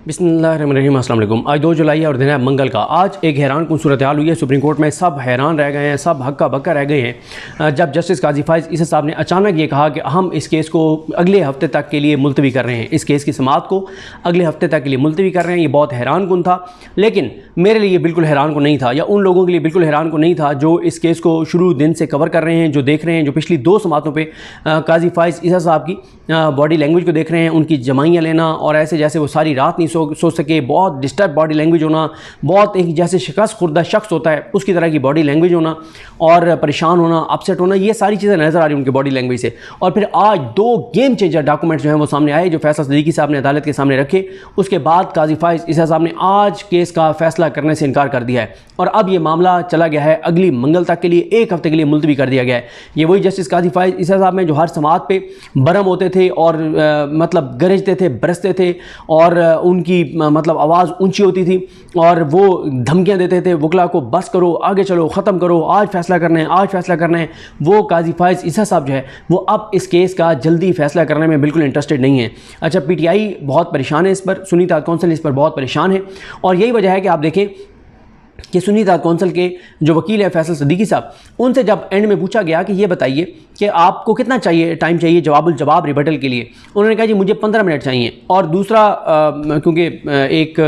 बिस्मिल्लाहिर्रहमानिर्रहीम। अस्सलाम वालेकुम। आज 2 जुलाई है और दिन है मंगल का। आज एक हैरान कुन सूरत हाल हुई है सुप्रीम कोर्ट में। सब हैरान रह गए हैं, सब हक्का बक्का रह गए हैं जब जस्टिस काजी फाइज ईसा साहब ने अचानक ये कहा कि हम इस केस को अगले हफ्ते तक के लिए मुलतवी कर रहे हैं, इस केस की समाअत को अगले हफ्ते तक के लिए मुलतवी कर रहे हैं। ये बहुत हैरान कुन था, लेकिन मेरे लिए बिल्कुल हैरान को नहीं था, या उन लोगों के लिए बिल्कुल हैरान को नहीं था जो इस केस को शुरू दिन से कवर कर रहे हैं, जो देख रहे हैं, जो पिछली 2 समातों पर काजी फाइज ईसा साहब की बॉडी लैंग्वेज को देख रहे हैं, उनकी जमाइयाँ लेना और ऐसे जैसे वो सारी रात नहीं सो सके, बहुत डिस्टर्ब बॉडी लैंग्वेज होना, बहुत एक जैसे शिकस्त खुर्दा शख्स होता है उसकी तरह की बॉडी लैंग्वेज होना और परेशान होना, अपसेट होना, ये सारी चीज़ें नज़र आ रही हैं उनकी बॉडी लैंग्वेज से। और फिर आज 2 गेम चेंजर डॉक्यूमेंट्स जो हैं वो सामने आए, जो फैसला सिद्दीकी साहब ने अदालत के सामने रखे। उसके बाद काजी फाइज ईसा साहब ने आज केस का फैसला करने से इनकार कर दिया है और अब ये मामला चला गया है अगली मंगल तक के लिए, 1 हफ्ते के लिए मुलतवी कर दिया गया है। ये वही जस्टिस काजी फाइज ईसा साहब में जो हर समाअत पे बरम होते थे और मतलब गरजते थे, बरसते थे और उनकी मतलब आवाज़ ऊंची होती थी और वो धमकियां देते थे वकला को, बस करो, आगे चलो, ख़त्म करो, आज फैसला करना है, आज फैसला करना है। वो काजी फाइज ईसा साहब जो है वो अब इस केस का जल्दी फैसला करने में बिल्कुल इंटरेस्टेड नहीं है। अच्छा, PTI बहुत परेशान है इस पर, सुन्नी इत्तेहाद कौंसिल इस पर बहुत परेशान है और यही वजह है कि आप देखें कि सुन्नी इत्तेहाद कौंसिल के जो वकील है फैसल सिद्दीकी साहब, उनसे जब एंड में पूछा गया कि ये बताइए कि आपको कितना चाहिए, टाइम चाहिए जवाब रिबटल के लिए, उन्होंने कहा जी मुझे 15 मिनट चाहिए। और दूसरा क्योंकि एक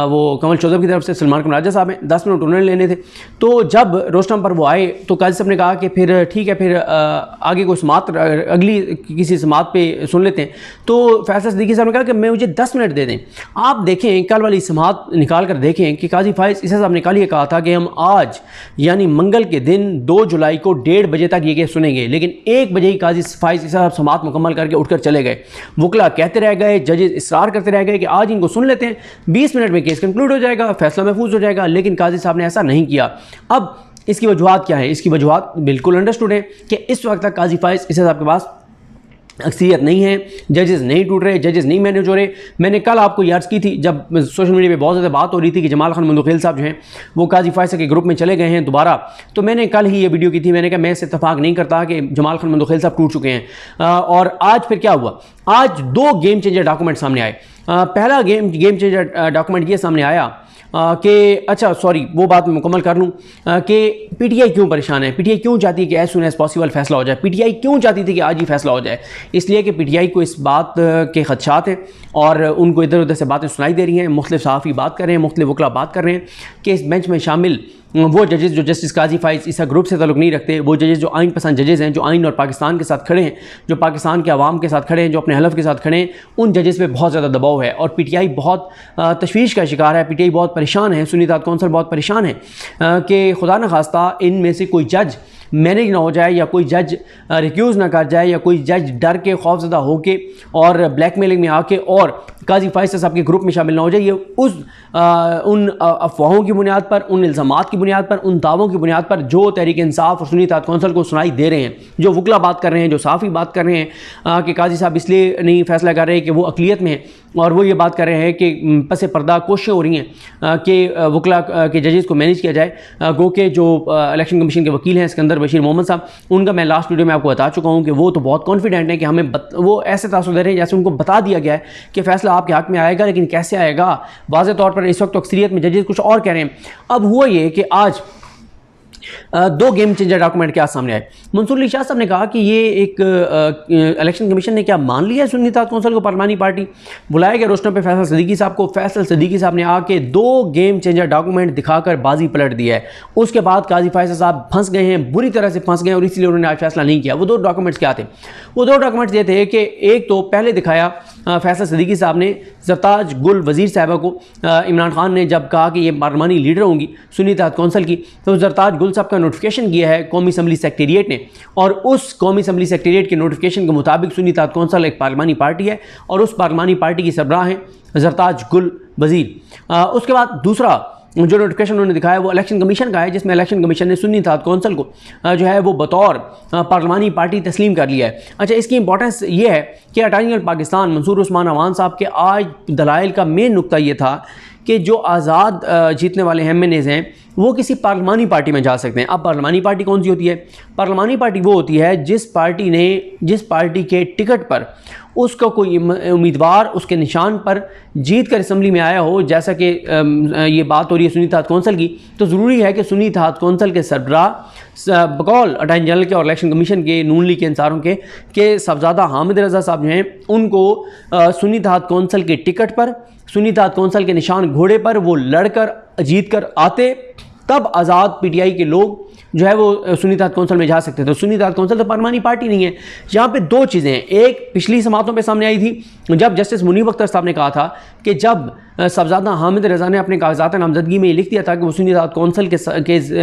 वो कमल चौधरी की तरफ से सलमान कमराजा साहब हैं, 10 मिनट उन्होंने लेने थे। तो जब रोस्टम पर वो आए तो काजी साहब ने कहा कि फिर ठीक है, फिर आगे कोई समाअत अगली किसी समाअत पे सुन लेते हैं। तो फैसल सिद्दीकी साहब ने कहा कि मुझे 10 मिनट दे दें। आप देखें कल वाली समाअत निकाल कर देखें कि काजी फाइज ईसा साहब ने कल ये कहा था कि हम आज यानी मंगल के दिन 2 जुलाई को 1:30 बजे तक ये केस सुनेंगे, लेकिन 1 बजे ही काजी फाइज ईसा साहब समाअत मुकम्मल करके उठकर चले गए। वकला कहते रह गए, जजेस इसरार करते रह गए कि आज इनको सुन लेते हैं, 20 मिनट में केस कंक्लूड हो जाएगा, फैसला महफूज हो जाएगा, लेकिन काजी साहब ने ऐसा नहीं किया। अब इसकी वजूहात क्या है? इसकी वजूहात बिल्कुल अंडरस्टूड है कि इस वक्त तक काजी फाइज ईसा साहब के पास अक्सरियत नहीं है, जजेस नहीं टूट रहे, जजेस नहीं मैनेज हो रहे। मैंने कल आपको याद की थी जब सोशल मीडिया पे बहुत ज़्यादा बात हो रही थी कि जमाल खान मंदोखेल साहब जो हैं वो काजी फाइज के ग्रुप में चले गए हैं दोबारा, तो मैंने कल ही ये वीडियो की थी। मैंने कहा मैं इससे इत्तफाक नहीं करता कि जमाल खान मंदोखेल साहब टूट चुके हैं। और आज फिर क्या हुआ? आज 2 गेम चेंजर डॉक्यूमेंट सामने आए। पहला गेम चेंजर डॉक्यूमेंट ये सामने आया कि अच्छा सॉरी वो बात मैं मुकम्मल कर लूँ कि PTI क्यों परेशान है, PTI क्यों चाहती है कि एज सुन एज पॉसिबल फैसला हो जाए, PTI क्यों चाहती थी कि आज ही फैसला हो जाए? इसलिए कि PTI को इस बात के खदशात हैं और उनको इधर उधर से बातें सुनाई दे रही हैं, मुख्तलिफ सहाफ़ी बात कर रहे हैं, मुख्तलिफ वकला बात कर रहे हैं कि इस बेंच में शामिल वो जजेस जो जस्टिस काजी फाइज ईसा ग्रुप से ताल्लुक़ नहीं रखते, वो जजेस जो आइन पसंद जजेस हैं, जो आइन और पाकिस्तान के साथ खड़े हैं, जो पाकिस्तान के अवाम के साथ खड़े हैं, जो अपने हलफ के साथ खड़े हैं, उन जजेस पे बहुत ज़्यादा दबाव है और PTI बहुत तशवीश का शिकार है। PTI बहुत परेशान है, सुन्नी इत्तेहाद कौंसिल बहुत परेशान है कि खुदा न खास्ता इनमें से कोई जज मैनेज ना हो जाए या कोई जज रिक्यूज़ ना कर जाए या कोई जज डर के खौफज़दा होके और ब्लैकमेलिंग में आके और काजी फाइज साहब के ग्रुप में शामिल ना हो जाए। ये उन अफवाहों की बुनियाद पर, उन इल्ज़ामात की बुनियाद पर, उन दावों की बुनियाद पर जो तहरीक इंसाफ और सुन्नी इत्तेहाद कौंसिल को सुनाई दे रहे हैं, जो वकला बात कर रहे हैं, जो सहाफ़ी बात कर रहे हैं कि काजी साहब इसलिए नहीं फैसला कर रहे कि वो अक़लियत में हैं, और वो ये बात कर रहे हैं कि पस पर्दा कोशिशें हो रही हैं कि वकला के जजेस को मैनेज किया जाए। गो के जो इलेक्शन कमीशन के वकील हैं सिकंदर बशीर मोहम्मद साहब, उनका मैं लास्ट वीडियो में आपको बता चुका हूँ कि वो तो बहुत कॉन्फिडेंट है कि हमें वो ऐसे तासुर दे रहे हैं जैसे उनको बता दिया गया है कि फैसला आपके हक़ में आएगा, लेकिन कैसे आएगा? वाज़ेह तौर पर इस वक्त तो अक्सरियत में जजेस कुछ और कह रहे हैं। अब हुआ ये कि आज 2 गेम चेंजर डॉक्यूमेंट क्या सामने आए। मंसूर अली शाह साहब ने कहा कि ये एक इलेक्शन कमीशन ने क्या मान लिया है सुन्नी इत्तेहाद कौंसिल को, पार्लिमानी पार्टी बुलाया गया रोस्टम पे फैसल सिद्दीकी साहब को। फैसल सिद्दीकी साहब ने आके 2 गेम चेंजर डॉक्यूमेंट दिखाकर बाजी पलट दिया है। उसके बाद काजी फाइज साहब फंस गए हैं, बुरी तरह से फंस गए और इसलिए उन्होंने आज फैसला नहीं किया। वो 2 डॉक्यूमेंट्स क्या थे? वो 2 डॉक्यूमेंट्स ये थे कि एक तो पहले दिखाया फैसल सिद्दीकी साहब ने ज़रताज गुल वज़ीर साहबा को, इमरान खान ने जब कहा कि ये पार्लिमानी लीडर होंगी सुन्नी इत्तेहाद कौंसिल की, तो ज़रताज गुल साहब का नोटिफिकेशन किया है कौमी असम्बली सेक्रेटेरिएट ने, और उस कौमी असम्बली सेक्रेटेरिएट के नोटिफिकेशन के मुताबिक सुन्नी इत्तेहाद कौंसिल एक पार्लिमानी पार्टी है और उस पार्लिमानी पार्टी की सरबराह हैं ज़रताज गुल वज़ीर। उसके बाद दूसरा जो नोटिफिकेशन उन्होंने दिखाया वो इलेक्शन कमीशन का है, जिसमें इलेक्शन कमीशन ने सुन्नी इत्तेहाद कौंसिल को जो है वो बतौर पार्लिमानी पार्टी तस्लीम कर लिया है। अच्छा, इसकी इंपॉर्टेंस ये है कि अटॉर्नी जनरल पाकिस्तान मंसूर उस्मान अवान साहब के आज दलाइल का मेन नुक्ता ये था कि जो आज़ाद जीतने वाले MNAs हैं वो किसी पार्लिमानी पार्टी में जा सकते हैं। अब पार्लिमानी पार्टी कौन सी होती है? पार्लिमानी पार्टी वो होती है जिस पार्टी के टिकट पर उसका कोई उम्मीदवार उसके निशान पर जीत कर असम्बली में आया हो। जैसा कि ये बात हो रही है सुन्नी इत्तेहाद कौंसिल की, तो ज़रूरी है कि सुन्नी इत्तेहाद कौंसिल के सरबराह बकौल अटॉर्नी जनरल के और इलेक्शन कमीशन के नून लीग के इंसारों के साहबजादा हामिद रज़ा साहब जो हैं उनको सुन्नी इत्तेहाद कौंसिल के टिकट पर, सुन्नी इत्तेहाद कौंसिल के निशान घोड़े पर वो लड़कर जीत कर आते, तब आज़ाद PTI के लोग जो है वो सुन्नी इत्तेहाद कौंसिल में जा सकते थे। तो सुन्नी इत्तेहाद कौंसिल तो पार्लिमानी पार्टी नहीं है। यहाँ पे दो चीज़ें हैं। एक पिछली समातों पे सामने आई थी जब जस्टिस मुनीब अख्तर साहब ने कहा था कि जब साहबजादा हामिद रज़ा ने अपने कागजात नामजदगी में ये लिख दिया था कि वो सुन्नी इत्तेहाद कौंसिल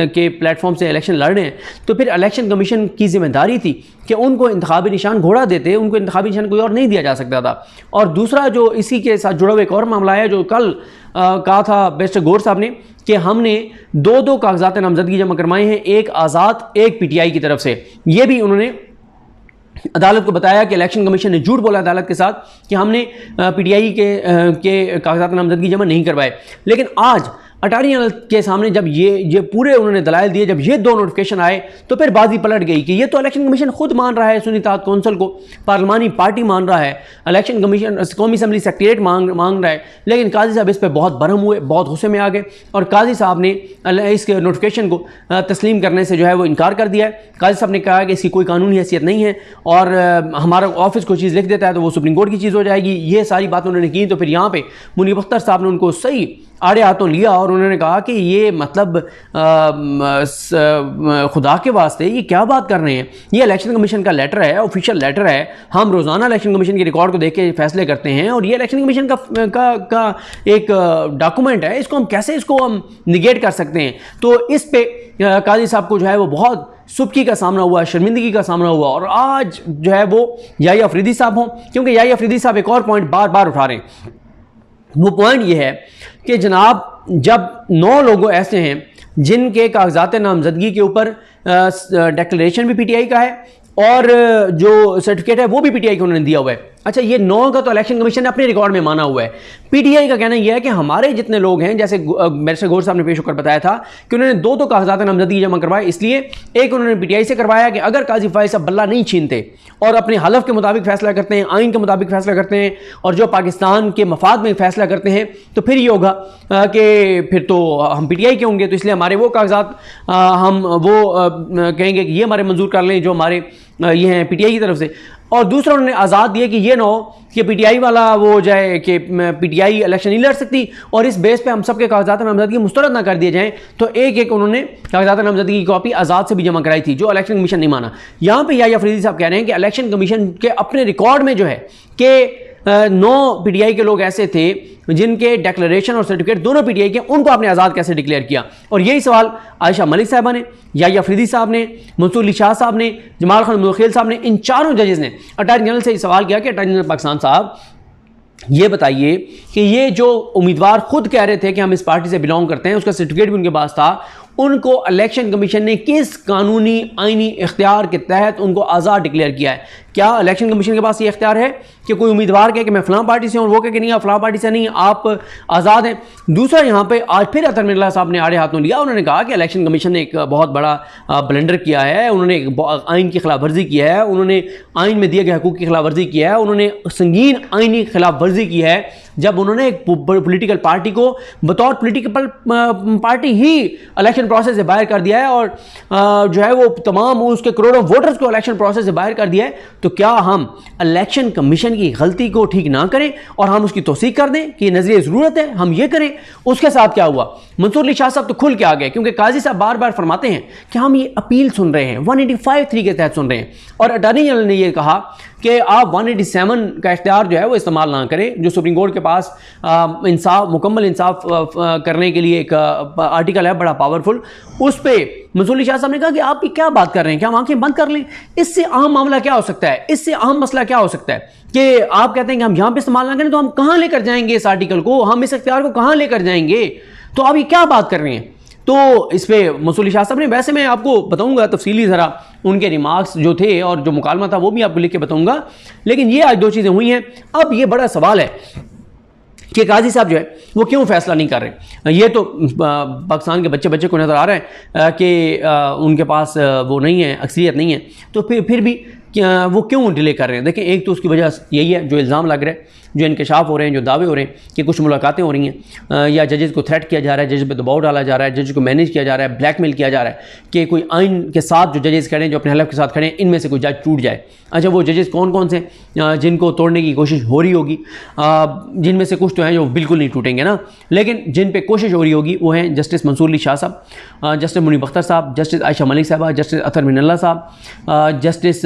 के प्लेटफॉर्म से इलेक्शन लड़ रहे हैं, तो फिर इलेक्शन कमीशन की जिम्मेदारी थी कि उनको इंतखाबी निशान घोड़ा देते, उनको इंतखाबी निशान कोई और नहीं दिया जा सकता था। और दूसरा जो इसी के साथ जुड़ा हुआ एक और मामला है जो कल कहा था बैरिस्टर गौर साहब ने कि हमने दो कागजात नामजदगी जमा करवाए हैं, एक आज़ाद एक PTI की तरफ से। ये भी उन्होंने अदालत को बताया कि इलेक्शन कमीशन ने झूठ बोला अदालत के साथ कि हमने PTI के कागजात नामजदगी जमा नहीं करवाए। लेकिन आज अटॉर्नी जनरल के सामने जब ये पूरे उन्होंने दलाइल दिए, जब ये दो नोटिफिकेशन आए तो फिर बाजी पलट गई कि ये तो इलेक्शन कमीशन खुद मान रहा है सुन्नी इत्तेहाद कौंसिल को, पार्लिमानी पार्टी मान रहा है, इलेक्शन कमीशन कौमी असम्बली सेक्रेटरीट मांग रहा है। लेकिन काजी साहब इस पर बहुत बरहम हुए, बहुत गुस्से में आ गए और काजी साहब ने इस नोटिफिकेशन को तस्लीम करने से जो है वो इनकार कर दिया है। काजी साहब ने कहा कि इसकी कोई कानूनी हैसियत नहीं है और हमारा ऑफिस कोई चीज़ लिख देता है तो वो सुप्रीम कोर्ट की चीज़ हो जाएगी। ये सारी बातें उन्होंने की। तो फिर यहाँ पे मुनीब अख्तर साहब ने उनको सही आड़े हाथों लिया और उन्होंने कहा कि ये मतलब खुदा के वास्ते ये क्या बात कर रहे हैं, ये इलेक्शन कमीशन का लेटर है, ऑफिशियल लेटर है, हम रोज़ाना इलेक्शन कमीशन के रिकॉर्ड को देख के फैसले करते हैं और ये इलेक्शन कमीशन का एक डॉक्यूमेंट है, इसको हम कैसे निगेट कर सकते हैं। तो इस पे काजी साहब को जो है वो बहुत सुबकी का सामना हुआ, शर्मिंदगी का सामना हुआ। और आज जो है वो याहिया अफरीदी साहब हों, क्योंकि याहिया अफरीदी साहब एक और पॉइंट बार बार उठा रहे हैं। वो पॉइंट ये है कि जनाब जब 9 लोग ऐसे हैं जिनके कागजात नामजदगी के ऊपर डिक्लेरेशन भी PTI का है और जो सर्टिफिकेट है वो भी PTI को उन्होंने दिया हुआ है। अच्छा, ये 9 का तो इलेक्शन कमीशन ने अपने रिकॉर्ड में माना हुआ है। PTI का कहना यह है कि हमारे जितने लोग हैं, जैसे बैरिस्टर गौर साहब ने पेश होकर बताया था कि उन्होंने दो कागजात नामजदगी जमा करवाए, इसलिए एक उन्होंने PTI से करवाया कि अगर काजी फाइज साहब बल्ला नहीं छीनते और अपने हलफ के मुताबिक फैसला करते हैं, आइन के मुताबिक फैसला करते हैं और जो पाकिस्तान के मफाद में फैसला करते हैं, तो फिर ये होगा कि फिर तो हम PTI के होंगे, तो इसलिए हमारे वो कागजात हम वो कहेंगे कि ये हमारे मंजूर कर लें जो हमारे ये हैं PTI की तरफ से। और दूसरा उन्होंने आज़ाद दिया कि ये ना हो कि PTI वाला वो हो जाए कि PTI इलेक्शन नहीं लड़ सकती और इस बेस पे हम सबके कागजात नामजदगी मुस्तरद ना कर दिए जाएं। तो एक उन्होंने कागजात नामजदगी की कॉपी आज़ाद से भी जमा कराई थी जो इलेक्शन कमीशन नहीं माना। यहाँ पे याहिया अफरीदी साहब कह रहे हैं कि इलेक्शन कमीशन के अपने रिकॉर्ड में जो है कि 9 PTI के लोग ऐसे थे जिनके डिक्लेरेशन और सर्टिफिकेट दोनों PTI के, उनको आपने आज़ाद कैसे डिक्लेयर किया। और यही सवाल आयशा मलिक साहबा ने, याहिया अफरीदी साहब ने, मंसूर अली शाह साहब ने, जमाल खान मुदखिल साहब ने, इन चारों जजेस ने अटॉर्नी जनरल से सवाल किया कि अटॉर्नी जनरल पाकिस्तान साहब ये बताइए कि ये जो उम्मीदवार खुद कह रहे थे कि हम इस पार्टी से बिलोंग करते हैं, उसका सर्टिफिकेट भी उनके पास था, उनको इलेक्शन कमीशन ने किस कानूनी आइनी इख्तियार के तहत उनको आज़ाद डिक्लेयर किया है? क्या इलेक्शन कमीशन के पास ये इख्तियार है कि कोई उम्मीदवार कहे कि मैं फलां पार्टी से हूँ, वो कहे कि नहीं आप फलां पार्टी से नहीं, आप आज़ाद हैं? दूसरा, यहाँ पे आज फिर अतर मिर्ज़ा साहब ने आड़े हाथों लिया, उन्होंने कहा कि इलेक्शन कमीशन ने एक बहुत बड़ा ब्लंडर किया है, उन्होंने एक आइन की खिलाफ वर्जी की है, उन्होंने आइन में दिए गए हकूक़ की खिलाफ वर्जी की है, उन्होंने संगीन आइनी खिलाफ वर्जी की है जब उन्होंने एक पॉलिटिकल पार्टी को बतौर पॉलिटिकल पार्टी ही इलेक्शन प्रोसेस से बाहर कर दिया है और जो है वो तमाम उसके करोड़ों वोटर्स को इलेक्शन प्रोसेस से बाहर कर दिया है। तो क्या हम इलेक्शन कमीशन की गलती को ठीक ना करें और हम उसकी तौसीक कर दें कि नजरिए ज़रूरत है हम ये करें? उसके साथ क्या हुआ, मंसूर अली शाह साहब तो खुल के आ गए, क्योंकि काजी साहब बार बार फरमाते हैं कि हम ये अपील सुन रहे हैं, 185(3) के तहत सुन रहे हैं और अटॉर्नी जनरल ने यह कहा कि आप 187 का इख्तियार जो है वो इस्तेमाल ना करें, जो सुप्रीम कोर्ट के पास मुकम्मल इंसाफ करने के लिए एक आर्टिकल है बड़ा पावरफुल। उस पर मंसूर अली शाह साहब ने कहा कि आप ये क्या बात कर रहे हैं, क्या हम आंखें बंद कर लें? इससे अहम मामला क्या हो सकता है, इससे अहम मसला क्या हो सकता है कि आप कहते हैं कि हम यहाँ पे इस्तेमाल ना करें, तो हम कहाँ लेकर जाएंगे इस आर्टिकल को, हम इस इख्तियार को कहाँ लेकर जाएंगे? तो आप ये क्या बात कर रहे हैं? तो इस पर मंसूर अली शाह साहब ने, वैसे मैं आपको बताऊंगा तफसीली ज़रा उनके रिमार्क्स जो थे और जो मुकालमा था वो भी आपको लिख के बताऊंगा, लेकिन ये आज दो चीज़ें हुई हैं। अब ये बड़ा सवाल है कि काजी साहब जो है वो क्यों फैसला नहीं कर रहे? ये तो पाकिस्तान के बच्चे को नज़र आ रहा है कि उनके पास वो नहीं है, अक्सरियत नहीं है, तो फिर भी वो क्यों डिले कर रहे हैं? देखें, एक तो उसकी वजह यही है जो इल्ज़ाम लग रहा है, जो इंकशाफ हो रहे हैं, जो दावे हो रहे हैं कि कुछ मुलाकातें हो रही हैं या जजेस को थ्रेट किया जा रहा है, जजेस पे दबाव डाला जा रहा है, जजेस को मैनेज किया जा रहा है, ब्लैकमेल किया जा रहा है कि कोई आइन के साथ जो जजेस खड़े हैं, जो अपने हलफ के साथ खड़े हैं, इनमें से कोई जज टूट जाए। अच्छा, वो जजेस कौन कौन से जिनको तोड़ने की कोशिश हो रही होगी? जिनमें से कुछ तो हैं जो बिल्कुल नहीं टूटेंगे ना, लेकिन जिन पे कोशिश हो रही होगी वो हैं जस्टिस मंसूर अली शाह साहब, जस्टिस मुनीब अख्तर साहब, जस्टिस आयशा मलिक साहबा, जस्टिस अतर मिनल्ला साहब, जस्टिस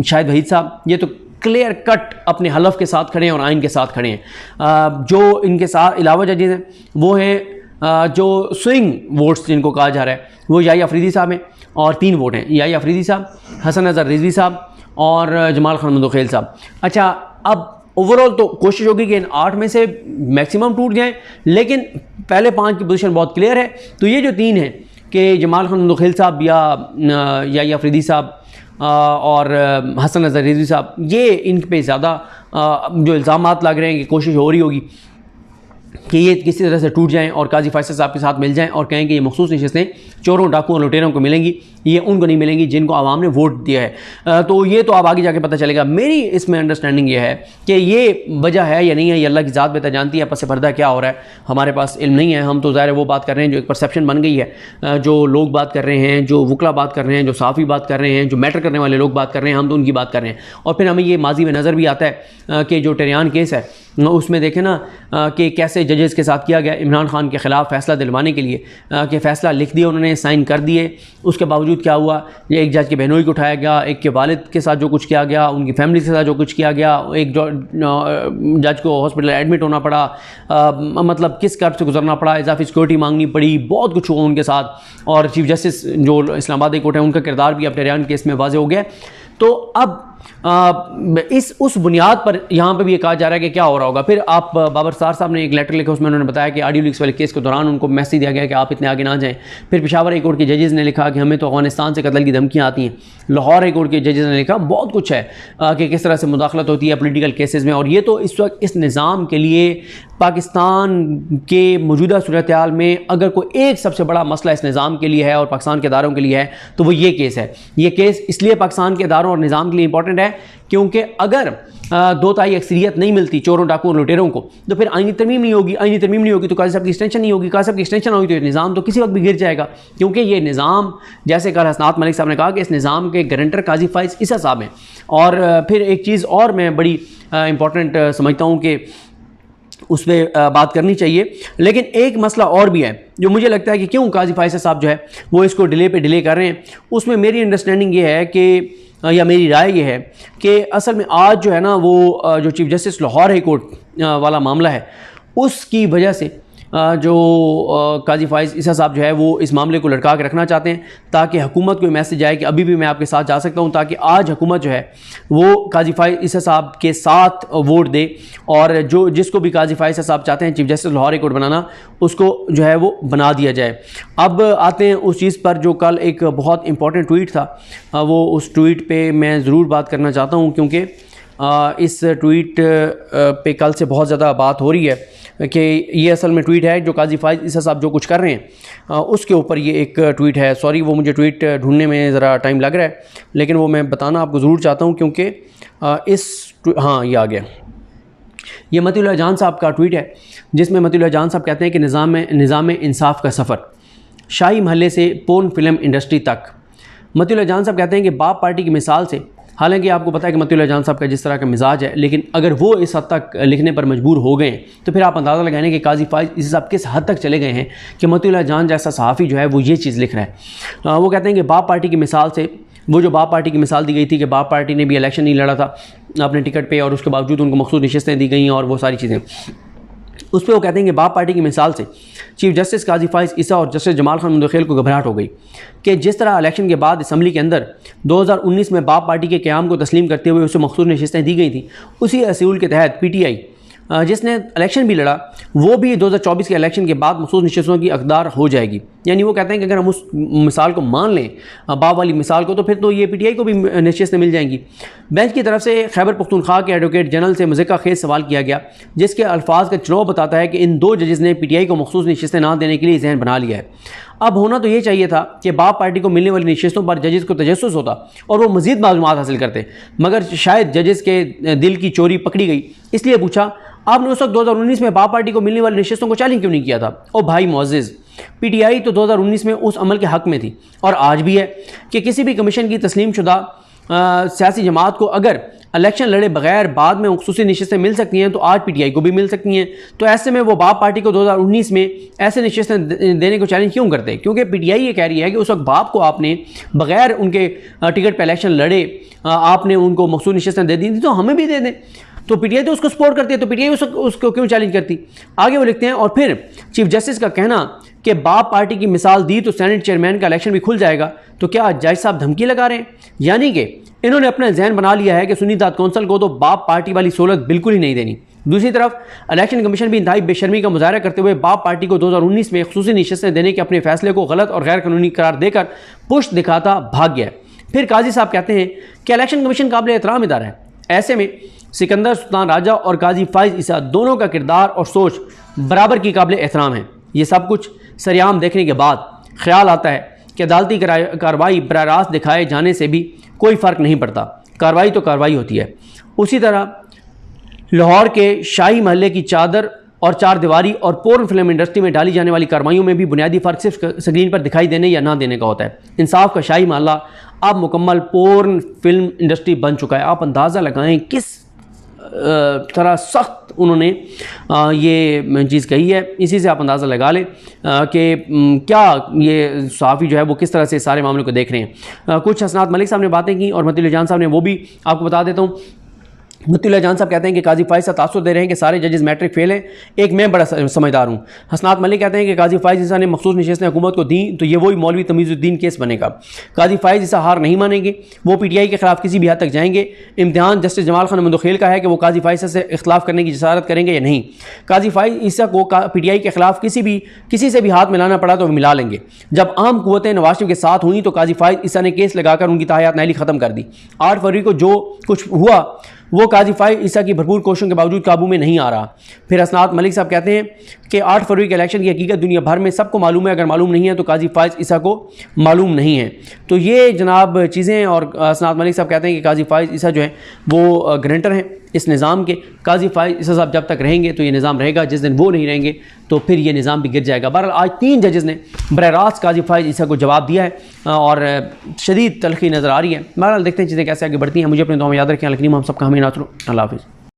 शाहिद वहीद साहब। ये तो क्लियर कट अपने हलफ के साथ खड़े हैं और आइन के साथ खड़े हैं। जो इनके साथ अलावा जजेस हैं वो हैं जो स्विंग वोट्स जिनको कहा जा रहा है, वो याही अफरीदी साहब हैं और 3 वोट हैं, याही अफरीदी साहब, हसन अजहर रिजवी साहब और जमाल खान मंदोखेल साहब। अच्छा, अब ओवरऑल तो कोशिश होगी कि इन 8 में से मैक्सिमम टूट जाएं, लेकिन पहले 5 की पोजीशन बहुत क्लियर है। तो ये जो 3 हैं कि जमाल खान मंदोखेल साहब या अफरीदी साहब और हसन अजहर रिजवी साहब, ये इन पे ज़्यादा जो इल्ज़ामात लग रहे हैं कि कोशिश हो रही होगी कि ये किसी तरह से टूट जाएं और काजी फैसल साहब के साथ मिल जाएं और कहें कि ये मखसूस नशिस्तें चोरों, डाकुओं और लुटेरों को मिलेंगी, ये उनको नहीं मिलेंगी जिनको आवाम ने वोट दिया है। तो ये तो अब आगे जाके पता चलेगा। मेरी इसमें अंडरस्टैंडिंग ये है कि ये वजह है या नहीं है, ये अल्लाह की ज़ात बेहतर जानती है। पस पर्दा क्या हो रहा है हमारे पास इल्म नहीं है। हम तो ज़ाहिर वो बात कर रहे हैं जो एक परसेप्शन बन गई है, जो लोग बात कर रहे हैं, जो वकला बात कर रहे हैं, जो साफ़ी बात कर रहे हैं, जो मैटर करने वाले लोग बात कर रहे हैं, हम तो उनकी बात कर रहे हैं। और फिर हमें ये माजी में नज़र भी आता है कि जो टेरियान केस है उसमें देखें ना कि कैसे जजेस के साथ किया गया इमरान खान के ख़िलाफ़ फ़ैसला दिलवाने के लिए कि फ़ैसला लिख दिया उन्होंने, साइन कर दिए। उसके बावजूद क्या हुआ, ये एक जज के बहनोई को उठाया गया, एक के वालिद के साथ जो कुछ किया गया, उनकी फैमिली के साथ जो कुछ किया गया, एक जज को हॉस्पिटल एडमिट होना पड़ा, मतलब किस कर्ब से गुजरना पड़ा, इजाफी सिक्योरिटी मांगनी पड़ी, बहुत कुछ हुआ उनके साथ। और चीफ जस्टिस जो इस्लामाबाद कोर्ट है उनका किरदार भी अब टेरियान केस में वाज़ेह हो गया। तो अब उस बुनियाद पर यहाँ पे भी ये कहा जा रहा है कि क्या हो रहा होगा। फिर आप बाबर सत्तार साहब ने एक लेटर लिखा, उसमें उन्होंने बताया कि ऑडियो लीक्स वाले केस के दौरान उनको मैसेज दिया गया कि आप इतने आगे ना जाएं। फिर पेशावर हाई कोर्ट के जजेस ने लिखा कि हमें तो अफगानिस्तान से कत्ल की धमकियाँ आती हैं। लाहौर हाई कोर्ट के जजेस ने लिखा बहुत कुछ है कि किस तरह से मुदाखलत होती है पोलिटिकल केसेस में। और ये तो इस वक्त इस निज़ाम के लिए पाकिस्तान के मौजूदा सूरत हाल में अगर कोई एक सबसे बड़ा मसला इस निज़ाम के लिए है और पाकिस्तान के इदारों के लिए है तो वो ये केस है। ये केस इसलिए पाकिस्तान के इदारों और निज़ाम के लिए इंपॉर्टेंट है क्योंकि अगर 2/3 अक्सरियत नहीं मिलती चोरों, डाकुओं, लुटेरों को तो फिर आईनी तरमीम नहीं होगी। आईनी तरमीम नहीं होगी तो काजी साहब की एक्सटेंशन नहीं होगी। काजी साहब की एक्सटेंशन होगी तो निज़ाम तो किसी वक्त भी गिर जाएगा। क्योंकि ये निज़ाम, जैसे कल हसनात मलिक साहब ने कहा कि इस निज़ाम के गारंटर काजी फाइज ईसा साहब हैं। और फिर एक चीज़ और मैं बड़ी इंपॉर्टेंट समझता हूँ कि उस पर बात करनी चाहिए। लेकिन एक मसला और भी है जो मुझे लगता है कि क्यों काजी फाइज साहब जो है वो इसको डिले पे डिले कर रहे हैं। उसमें मेरी अंडरस्टैंडिंग ये है कि, या मेरी राय ये है कि असल में आज जो है ना वो जो chief justice Lahore high court वाला मामला है उसकी वजह से जो काजी फाइज ईसा साहब जो है वो इस मामले को लटका के रखना चाहते हैं ताकि हुकूमत को मैसेज आए कि अभी भी मैं आपके साथ जा सकता हूं, ताकि आज हुकूमत जो है वो काजी फाइज ईसा साहब के साथ वोट दे और जो जिसको भी काजी फाइज ईसा साहब चाहते हैं chief justice Lahore high court बनाना उसको जो है वो बना दिया जाए। अब आते हैं उस चीज़ पर जो कल एक बहुत इंपॉर्टेंट ट्वीट था, वो उस ट्वीट पर मैं ज़रूर बात करना चाहता हूँ क्योंकि इस ट्वीट पे कल से बहुत ज़्यादा बात हो रही है कि ये असल में ट्वीट है जो काजी फाइज ईसा साहब जो कुछ कर रहे हैं उसके ऊपर ये एक ट्वीट है। सॉरी वो मुझे ट्वीट ढूंढने में ज़रा टाइम लग रहा है लेकिन वो मैं बताना आपको ज़रूर चाहता हूँ क्योंकि हाँ ये आ गया। ये मतीउल्लाह जान साहब का ट्वीट है जिसमें मतीउल्लाह जान साहब कहते हैं कि निज़ाम इंसाफ का सफ़र शाही महल्ले से पोर्न फिल्म इंडस्ट्री तक। मतीउल्लाह जान साहब कहते हैं कि बाप पार्टी की मिसाल से, हालांकि आपको पता है कि मतीउल्लाह जान साहब का जिस तरह का मिजाज है, लेकिन अगर वो इस हद तक लिखने पर मजबूर हो गए तो फिर आप अंदाज़ा लगाएं कि काजी फाइज ईसा साहब किस हद तक चले गए हैं कि मतीउल्लाह जान जैसा सहाफ़ी जो है वो ये चीज़ लिख रहा है। वो कहते हैं कि बाप पार्टी की मिसाल से, वो जो बाप पार्टी की मिसाल दी गई थी कि बाप पार्टी ने भी इलेक्शन नहीं लड़ा था अपने टिकट पर और उसके बावजूद उनको मखसूस नशिस्तें दी गई और वो सारी चीज़ें, उस पर वो कहते हैं कि बाप पार्टी की मिसाल से चीफ जस्टिस काजी फाइज ईसा और जस्टिस जमाल खान मंदोखेल को घबराहट हो गई कि जिस तरह इलेक्शन के बाद असम्बली के अंदर 2019 में बाप पार्टी के क़याम को तस्लीम करते हुए उसे मखसूस नशिस्तें दी गई थी, उसी असूल के तहत PTI जिसने इलेक्शन भी लड़ा वो भी 2024 के इलेक्शन के बाद मखसूस नशिस्तों की हकदार हो जाएगी। यानी वो कहते हैं कि अगर हम उस मिसाल को मान लें, बाप वाली मिसाल को, तो फिर तो ये PTI को भी नशिस्तें मिल जाएंगी। बेंच की तरफ से खैबर पख्तूनख्वा के एडवोकेट जनरल से मज़ीक़ा खेज़ सवाल किया गया, जिसके अल्फाज का चुनाव बताता है कि इन 2 जजेस ने PTI को मखसूस नशिस्तें ना देने के लिए जहन बना लिया है। अब होना तो ये चाहिए था कि बाप पार्टी को मिलने वाली नशिस्तों पर जजेस को तजस्सुस होता और वो मज़ीद मालूमात हासिल करते, मगर शायद जजेस के दिल की चोरी पकड़ी गई। इसलिए पूछा, आपने उस वक्त 2019 में बाप पार्टी को मिलने वाली नशिस्तों को चैलेंज क्यों नहीं किया था? ओ भाई मुअज़्ज़िज़, PTI तो 2019 में उस अमल के हक़ में थी और आज भी है कि किसी भी कमीशन की तस्लीम शुदा सियासी जमात को अगर इलेक्शन लड़े बगैर बाद में खुसूसी नशिस्तें मिल सकती हैं तो आज PTI को भी मिल सकती हैं। तो ऐसे में वो बाप पार्टी को 2019 में ऐसे नशिस्तें देने को चैलेंज क्यों करते? क्योंकि PTI ये कह रही है कि उस वक्त बाप को आपने बगैर उनके टिकट पर इलेक्शन लड़े आपने उनको मखसूस नशिस्तें दे दी थी, तो हमें भी दे दें। तो PTI तो उसको सपोर्ट करती है, तो PTI उसको क्यों चैलेंज करती? आगे वो लिखते हैं, और फिर चीफ जस्टिस का कहना कि बाप पार्टी की मिसाल दी तो सेनेट चेयरमैन का इलेक्शन भी खुल जाएगा, तो क्या जज साहब धमकी लगा रहे हैं? यानी कि इन्होंने अपना जहन बना लिया है कि सुन्नी दाद कौंसल को तो बाप पार्टी वाली सहूलत बिल्कुल ही नहीं देनी। दूसरी तरफ इलेक्शन कमीशन भी इंतहाई बेशर्मी का मुजाहरा करते हुए बाप पार्टी को 2019 में खुसूसी नशिस्तें देने के अपने फैसले को गलत और गैर कानूनी करार देकर पुष्ट दिखाता भाग गया। फिर काजी साहब कहते हैं कि इलेक्शन कमीशन काबिल एहतराम इदारा है। ऐसे में सिकंदर सुल्तान राजा और काजी फाइज ईसा दोनों का किरदार और सोच बराबर की काबिल एहतराम है। ये सब कुछ सरेआम देखने के बाद ख्याल आता है कि अदालती कार्रवाई बराह रास्त दिखाए जाने से भी कोई फ़र्क नहीं पड़ता, कार्रवाई तो कार्रवाई होती है। उसी तरह लाहौर के शाही महल्ले की चादर और चार दीवारी और पोर्न फिल्म इंडस्ट्री में डाली जाने वाली कार्रवाइयों में भी बुनियादी फ़र्क सिर्फ स्क्रीन पर दिखाई देने या ना देने का होता है। इंसाफ का शाही महल्ला अब मुकम्मल पोर्न फिल्म इंडस्ट्री बन चुका है। आप अंदाज़ा लगाएं किस तरह सख्त उन्होंने ये चीज़ कही है। इसी से आप अंदाज़ा लगा लें कि क्या ये सहाफ़ी जो है वो किस तरह से सारे मामलों को देख रहे हैं। कुछ हसनात मलिक साहब ने बातें की और मतीउल्लाह जान साहब ने, वो भी आपको बता देता हूँ। मतीउल्लाह जान साहब कहते हैं कि काजी फाइज से तासुर दे रहे हैं कि सारे जजेस मैट्रिक फेल हैं, एक मैं बड़ा समझदार हूँ। हसनात मलिक कहते हैं कि काजी फाइज ईसा ने मखसूस नशिस्तें हुकूमत को दी तो ये वही मौलवी तमीज़ुद्दीन केस बनेगा। काजी फाइज ईसा हार नहीं मानेंगे, वो PTI के खिलाफ किसी भी हद तक जाएंगे। इम्तिहान जस्टिस जमाल खान मंदोखेल का है कि वो काजी फाइज से इख्तलाफ करने की जसारत करेंगे या नहीं। काजी फाइज ईसा को PTI के खिलाफ किसी से भी हाथ मिलाना पड़ा तो मिला लेंगे। जब आम कुव्वतें नवाज शरीफ के साथ हुई तो काजी फाइज ईसा ने केस लगाकर उनकी ताहयात नाइली ख़त्म कर दी। 8 फरवरी को जो कुछ हुआ वो काजी फाइज ईसा की भरपूर कोशिशों के बावजूद काबू में नहीं आ रहा। फिर हसनात मलिक साहब कहते हैं कि 8 फरवरी के इलेक्शन की हकीकत दुनिया भर में सबको मालूम है, अगर मालूम नहीं है तो काजी फाइज ईसा को मालूम नहीं है। तो ये जनाब चीज़ें, और हसनात मलिक साहब कहते हैं कि काजी फाइज ईसा जो है वो गारंटर हैं इस निज़ाम के। काजी फाइज ईसा साहब जब तक रहेंगे तो ये निज़ाम रहेगा, जिस दिन वो नहीं रहेंगे तो फिर ये निज़ाम भी गिर जाएगा। बहरहाल आज 3 जजेस ने बराह रास्त काजी फाइज ईसा को जवाब दिया है और शदीद तलखी नज़र आ रही है। बहरहाल देखते हैं चीज़ें कैसे आगे बढ़ती हैं। मुझे अपने दुआ में याद रखें। हम सबका हमें नासरो। अल्लाह हाफ़िज़।